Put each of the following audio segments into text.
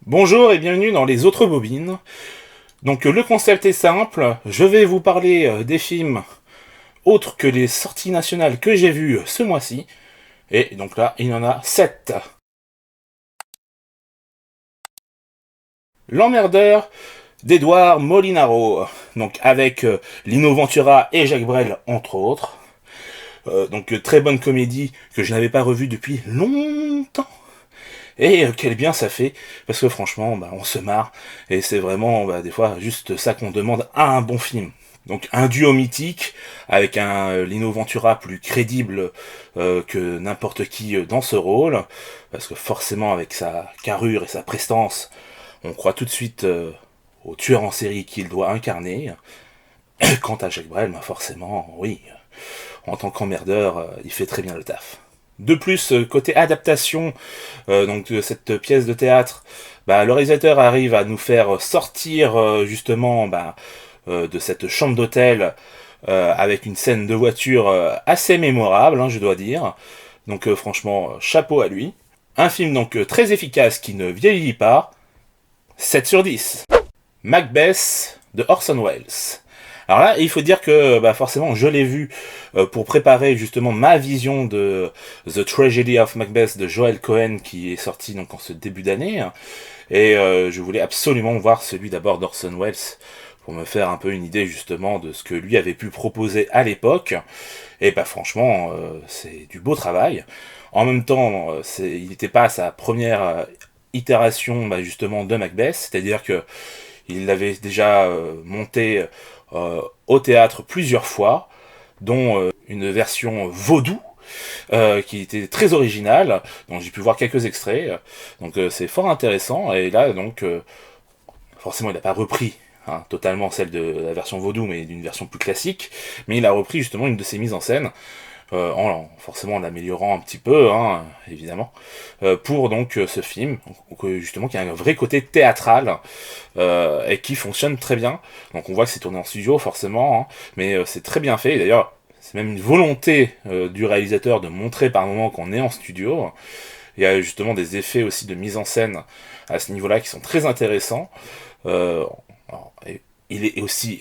Bonjour et bienvenue dans les autres bobines. Donc le concept est simple, je vais vous parler des films autres que les sorties nationales que j'ai vues ce mois-ci. Et donc là, il y en a 7. L'emmerdeur d'Edouard Molinaro, donc avec Lino Ventura et Jacques Brel entre autres. Donc très bonne comédie que je n'avais pas revue depuis longtemps. Et quel bien ça fait, parce que franchement, on se marre, et c'est vraiment, des fois, juste ça qu'on demande à un bon film. Donc un duo mythique, avec un Lino Ventura plus crédible que n'importe qui dans ce rôle, parce que forcément, avec sa carrure et sa prestance, on croit tout de suite au tueur en série qu'il doit incarner. Quant à Jacques Brel, forcément, oui, en tant qu'emmerdeur, il fait très bien le taf. De plus, côté adaptation donc de cette pièce de théâtre, le réalisateur arrive à nous faire sortir justement de cette chambre d'hôtel avec une scène de voiture assez mémorable, je dois dire. Donc franchement, chapeau à lui. Un film donc très efficace qui ne vieillit pas. 7 sur 10. Macbeth de Orson Welles. Alors là, il faut dire que forcément, je l'ai vu pour préparer justement ma vision de The Tragedy of Macbeth de Joel Cohen qui est sorti donc en ce début d'année. Et je voulais absolument voir celui d'abord d'Orson Welles pour me faire un peu une idée justement de ce que lui avait pu proposer à l'époque. Et franchement, c'est du beau travail. En même temps, il n'était pas à sa première itération justement de Macbeth, c'est-à-dire que il l'avait déjà monté au théâtre plusieurs fois, dont une version vaudou, qui était très originale, donc j'ai pu voir quelques extraits, donc c'est fort intéressant, et là donc forcément il n'a pas repris totalement celle de la version vaudou, mais d'une version plus classique, mais il a repris justement une de ses mises en scène, forcément en l'améliorant un petit peu, évidemment, pour donc ce film, justement qui a un vrai côté théâtral, et qui fonctionne très bien. Donc on voit que c'est tourné en studio, forcément, mais c'est très bien fait, et d'ailleurs c'est même une volonté du réalisateur de montrer par moments qu'on est en studio. Il y a justement des effets aussi de mise en scène à ce niveau-là qui sont très intéressants. Il est aussi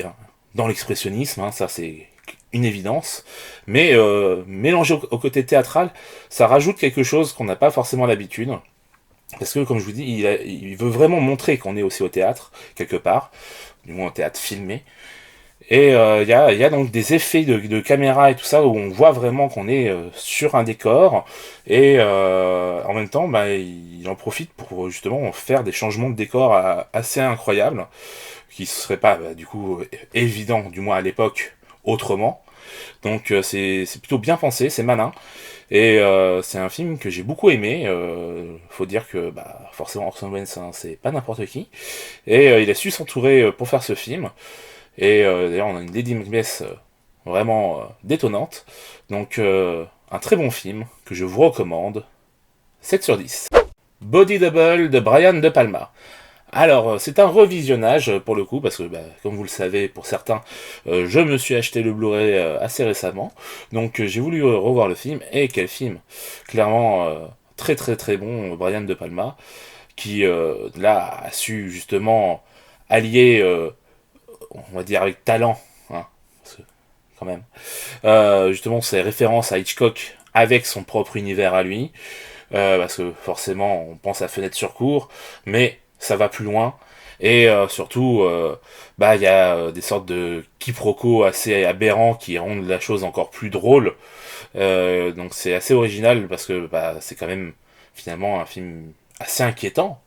dans l'expressionnisme, ça c'est une évidence, mais mélangé au côté théâtral, ça rajoute quelque chose qu'on n'a pas forcément l'habitude, parce que comme je vous dis, il veut vraiment montrer qu'on est aussi au théâtre, quelque part, du moins au théâtre filmé, et il y a donc des effets de caméra et tout ça, où on voit vraiment qu'on est sur un décor, et en même temps, il en profite pour justement faire des changements de décor assez incroyables, qui ne seraient pas du coup évidents, du moins à l'époque, autrement. Donc c'est plutôt bien pensé, c'est malin. Et c'est un film que j'ai beaucoup aimé. Faut dire que forcément Orson Welles, c'est pas n'importe qui. Et il a su s'entourer pour faire ce film. Et d'ailleurs on a une Lady Macbeth vraiment détonnante. Donc un très bon film que je vous recommande. 7 sur 10. Body Double de Brian De Palma. Alors, c'est un revisionnage pour le coup, parce que, comme vous le savez, pour certains, je me suis acheté le Blu-ray assez récemment, donc j'ai voulu revoir le film, et quel film. Clairement, très très très bon, Brian De Palma, qui, là, a su justement allier, on va dire avec talent, parce que, quand même, justement ses références à Hitchcock avec son propre univers à lui, parce que forcément, on pense à Fenêtre sur cour, mais ça va plus loin. Et surtout, il y a des sortes de quiproquos assez aberrants qui rendent la chose encore plus drôle. Donc c'est assez original parce que c'est quand même finalement un film assez inquiétant.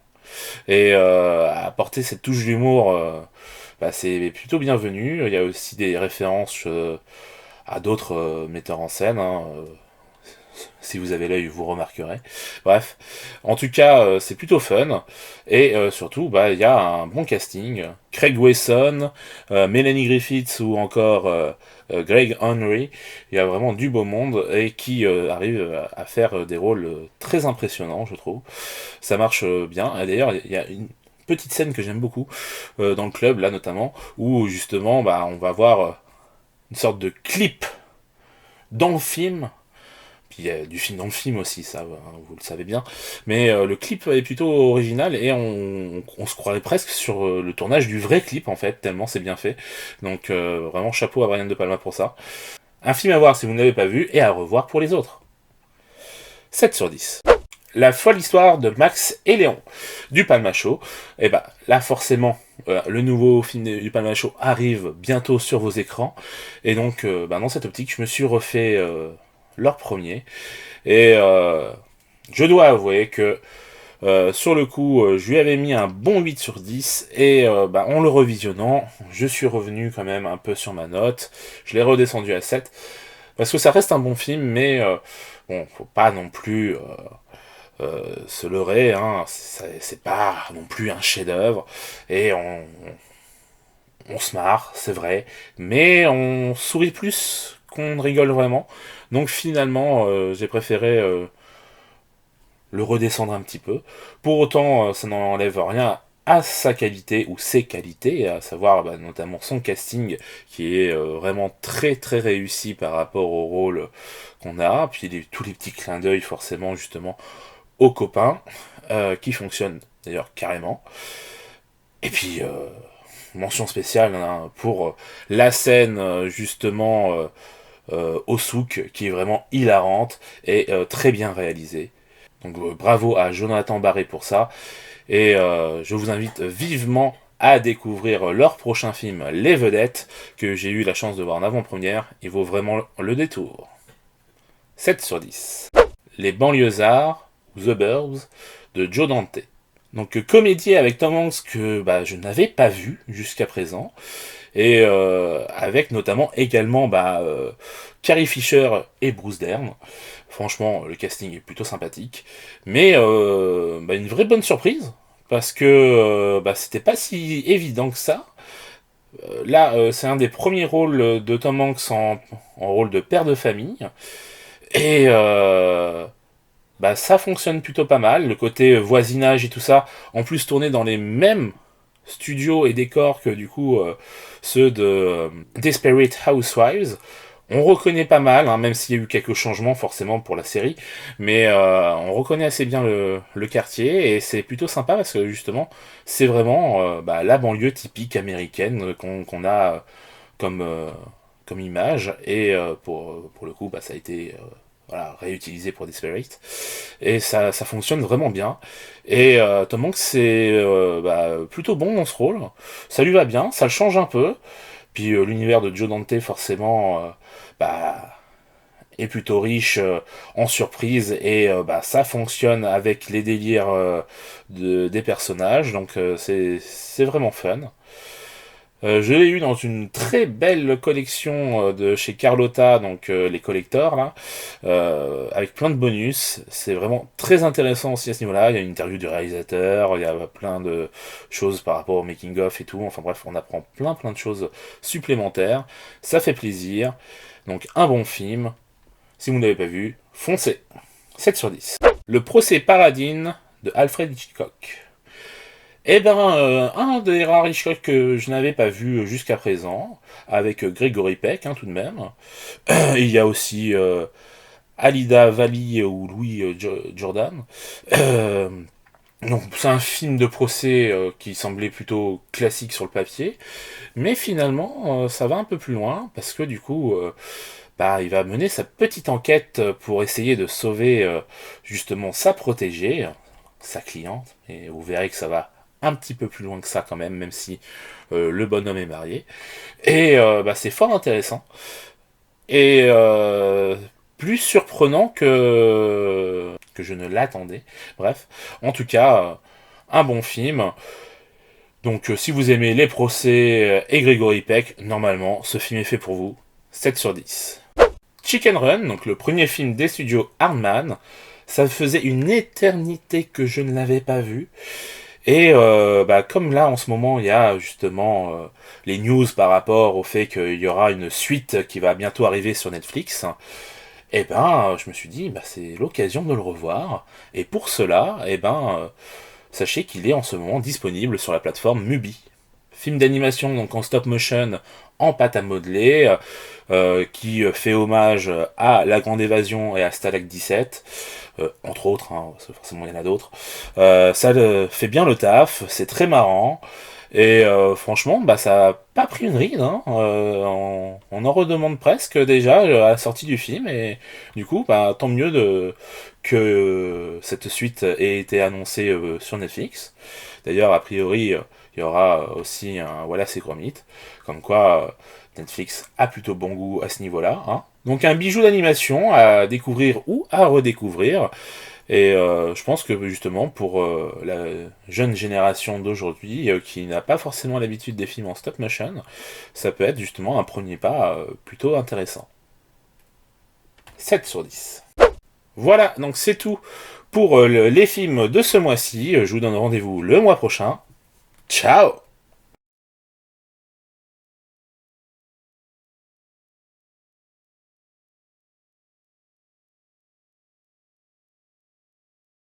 Et apporter cette touche d'humour, c'est plutôt bienvenu. Il y a aussi des références à d'autres metteurs en scène. Si vous avez l'œil, vous remarquerez. Bref, en tout cas, c'est plutôt fun. Et surtout, il y a un bon casting. Craig Wesson, Melanie Griffiths ou encore Greg Henry. Il y a vraiment du beau monde et qui arrive à faire des rôles très impressionnants, je trouve. Ça marche bien. Et d'ailleurs, il y a une petite scène que j'aime beaucoup dans le club, là notamment, où justement, on va voir une sorte de clip dans le film il y a du film dans le film aussi, ça, vous le savez bien. Mais le clip est plutôt original et on se croirait presque sur le tournage du vrai clip en fait, tellement c'est bien fait. Donc vraiment chapeau à Brian De Palma pour ça. Un film à voir si vous ne l'avez pas vu et à revoir pour les autres. 7/10. La folle histoire de Max et Léon du Palma Show. Et bah là forcément le nouveau film du Palma Show arrive bientôt sur vos écrans. Et donc dans cette optique je me suis refait leur premier. Et je dois avouer que sur le coup, je lui avais mis un bon 8/10 et en le revisionnant, je suis revenu quand même un peu sur ma note. Je l'ai redescendu à 7 parce que ça reste un bon film, mais bon, faut pas non plus se leurrer, hein, c'est pas non plus un chef-d'œuvre et on se marre, c'est vrai, mais on sourit plus qu'on rigole vraiment. Donc finalement, j'ai préféré le redescendre un petit peu. Pour autant, ça n'enlève rien à sa qualité ou ses qualités, à savoir notamment son casting qui est vraiment très très réussi par rapport au rôle qu'on a, puis tous les petits clins d'œil forcément justement aux copains, qui fonctionnent d'ailleurs carrément. Et puis mention spéciale hein, pour la scène justement au souk qui est vraiment hilarante et très bien réalisée. Donc bravo à Jonathan Barré pour ça. Et je vous invite vivement à découvrir leur prochain film, Les Vedettes, que j'ai eu la chance de voir en avant-première. Il vaut vraiment le détour. 7/10. Les banlieusards, ou The Burbs, de Joe Dante. Donc comédie avec Tom Hanks que je n'avais pas vu jusqu'à présent. Et avec notamment également Carrie Fisher et Bruce Dern. Franchement, le casting est plutôt sympathique. Mais une vraie bonne surprise, parce que c'était pas si évident que ça. Là, c'est un des premiers rôles de Tom Hanks en rôle de père de famille. Et ça fonctionne plutôt pas mal. Le côté voisinage et tout ça, en plus tourné dans les mêmes studios et décors que du coup ceux de Desperate Housewives. On reconnaît pas mal, hein, même s'il y a eu quelques changements forcément pour la série, mais on reconnaît assez bien le quartier et c'est plutôt sympa parce que justement c'est vraiment la banlieue typique américaine qu'on a comme image et pour le coup ça a été réutilisé pour Desperate et ça fonctionne vraiment bien et Tom Hanks c'est plutôt bon dans ce rôle, ça lui va bien, ça le change un peu. Puis l'univers de Joe Dante, forcément, est plutôt riche en surprises et ça fonctionne avec les délires des personnages, donc c'est vraiment fun. Je l'ai eu dans une très belle collection de chez Carlotta, donc les collectors, là, avec plein de bonus. C'est vraiment très intéressant aussi à ce niveau-là. Il y a une interview du réalisateur, il y a plein de choses par rapport au making-of et tout. Enfin bref, on apprend plein de choses supplémentaires. Ça fait plaisir. Donc un bon film. Si vous ne l'avez pas vu, foncez. 7/10. Le procès Paradine de Alfred Hitchcock. Un des rares Hitchcock que je n'avais pas vu jusqu'à présent, avec Gregory Peck, tout de même. Il y a aussi Alida Valli ou Louis Jordan. Donc c'est un film de procès qui semblait plutôt classique sur le papier, mais finalement ça va un peu plus loin, parce que du coup il va mener sa petite enquête pour essayer de sauver justement sa protégée, sa cliente, et vous verrez que ça va un petit peu plus loin que ça quand même si le bonhomme est marié. Et c'est fort intéressant. Et plus surprenant que je ne l'attendais. Bref, en tout cas, un bon film. Donc si vous aimez les procès et Gregory Peck, normalement, ce film est fait pour vous. 7/10. Chicken Run, donc le premier film des studios Hardman. Ça faisait une éternité que je ne l'avais pas vu. Et comme là en ce moment il y a justement les news par rapport au fait qu'il y aura une suite qui va bientôt arriver sur Netflix, je me suis dit c'est l'occasion de le revoir. Et pour cela, sachez qu'il est en ce moment disponible sur la plateforme Mubi. film d'animation donc en stop motion, en pâte à modeler, qui fait hommage à La Grande Évasion et à Stalag 17, entre autres, hein, parce que forcément il y en a d'autres. Ça fait bien le taf, c'est très marrant. Et franchement, bah, ça a pas pris une ride. Hein. On en redemande presque déjà à la sortie du film. Et du coup, bah, tant mieux que cette suite ait été annoncée sur Netflix. D'ailleurs, a priori, il y aura aussi un Voilà, c'est Gromit. Comme quoi, Netflix a plutôt bon goût à ce niveau-là. Hein. Donc un bijou d'animation à découvrir ou à redécouvrir. Et je pense que justement pour la jeune génération d'aujourd'hui qui n'a pas forcément l'habitude des films en stop motion, ça peut être justement un premier pas plutôt intéressant. 7 sur 10. Voilà, donc c'est tout pour les films de ce mois-ci. Je vous donne rendez-vous le mois prochain. Ciao!